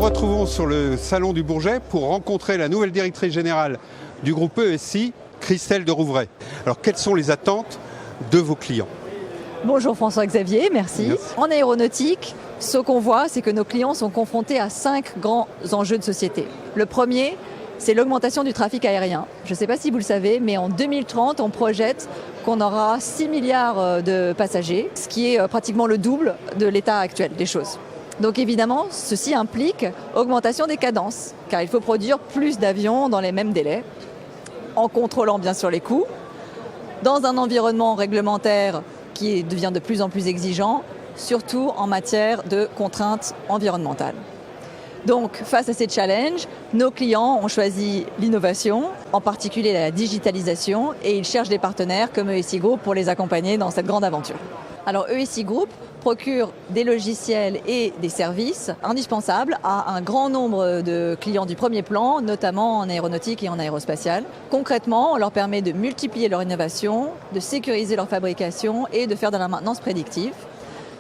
retrouvons sur le salon du Bourget pour rencontrer la nouvelle directrice générale du groupe ESI, Christelle de Rouvray. Alors, quelles sont les attentes de vos clients? Bonjour François-Xavier, merci. Merci. En aéronautique, ce qu'on voit, c'est que nos clients sont confrontés à 5 grands enjeux de société. Le premier, c'est l'augmentation du trafic aérien. Je ne sais pas si vous le savez, mais en 2030, on projette qu'on aura 6 milliards de passagers, ce qui est pratiquement le double de l'état actuel des choses. Donc évidemment, ceci implique augmentation des cadences, car il faut produire plus d'avions dans les mêmes délais, en contrôlant bien sûr les coûts, dans un environnement réglementaire qui devient de plus en plus exigeant, surtout en matière de contraintes environnementales. Donc, face à ces challenges, nos clients ont choisi l'innovation, en particulier la digitalisation, et ils cherchent des partenaires comme ESI Group pour les accompagner dans cette grande aventure. Alors, ESI Group procure des logiciels et des services indispensables à un grand nombre de clients du premier plan, notamment en aéronautique et en aérospatiale. Concrètement, on leur permet de multiplier leur innovation, de sécuriser leur fabrication et de faire de la maintenance prédictive.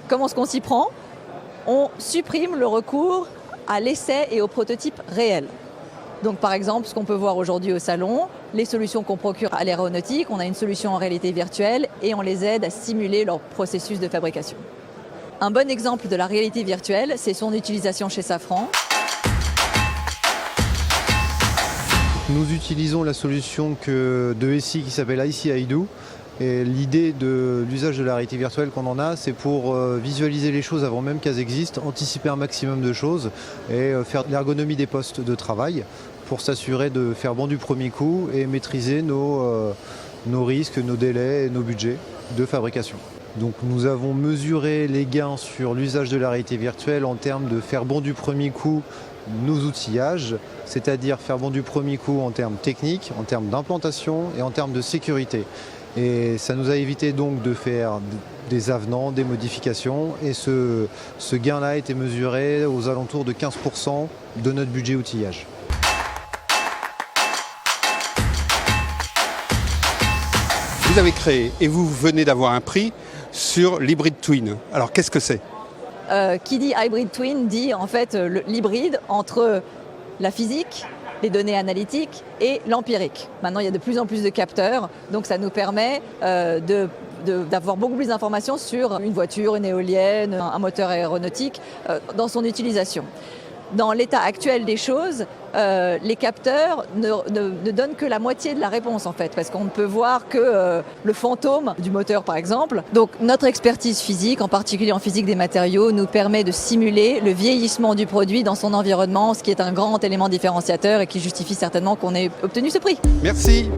Comment est-ce qu'on s'y prend? On supprime le recours à l'essai et au prototype réel. Donc par exemple, ce qu'on peut voir aujourd'hui au salon, les solutions qu'on procure à l'aéronautique, on a une solution en réalité virtuelle et on les aide à simuler leur processus de fabrication. Un bon exemple de la réalité virtuelle, c'est son utilisation chez Safran. Nous utilisons la solution de ESI qui s'appelle IC iDo. Et l'idée de l'usage de la réalité virtuelle qu'on en a, c'est pour visualiser les choses avant même qu'elles existent, anticiper un maximum de choses et faire de l'ergonomie des postes de travail pour s'assurer de faire bon du premier coup et maîtriser nos risques, nos délais et nos budgets de fabrication. Donc nous avons mesuré les gains sur l'usage de la réalité virtuelle en termes de faire bon du premier coup nos outillages, c'est-à-dire faire bon du premier coup en termes techniques, en termes d'implantation et en termes de sécurité. Et ça nous a évité donc de faire des avenants, des modifications, et ce gain-là a été mesuré aux alentours de 15% de notre budget outillage. Vous avez créé et vous venez d'avoir un prix sur l'Hybrid Twin. Alors, qu'est-ce que c'est? Qui dit Hybrid Twin dit en fait l'hybride entre la physique, les données analytiques et l'empirique. Maintenant, il y a de plus en plus de capteurs, donc ça nous permet d'avoir beaucoup plus d'informations sur une voiture, une éolienne, un moteur aéronautique dans son utilisation. Dans l'état actuel des choses, les capteurs ne donnent que la moitié de la réponse en fait, parce qu'on ne peut voir que le fantôme du moteur par exemple. Donc notre expertise physique, en particulier en physique des matériaux, nous permet de simuler le vieillissement du produit dans son environnement, ce qui est un grand élément différenciateur et qui justifie certainement qu'on ait obtenu ce prix. Merci.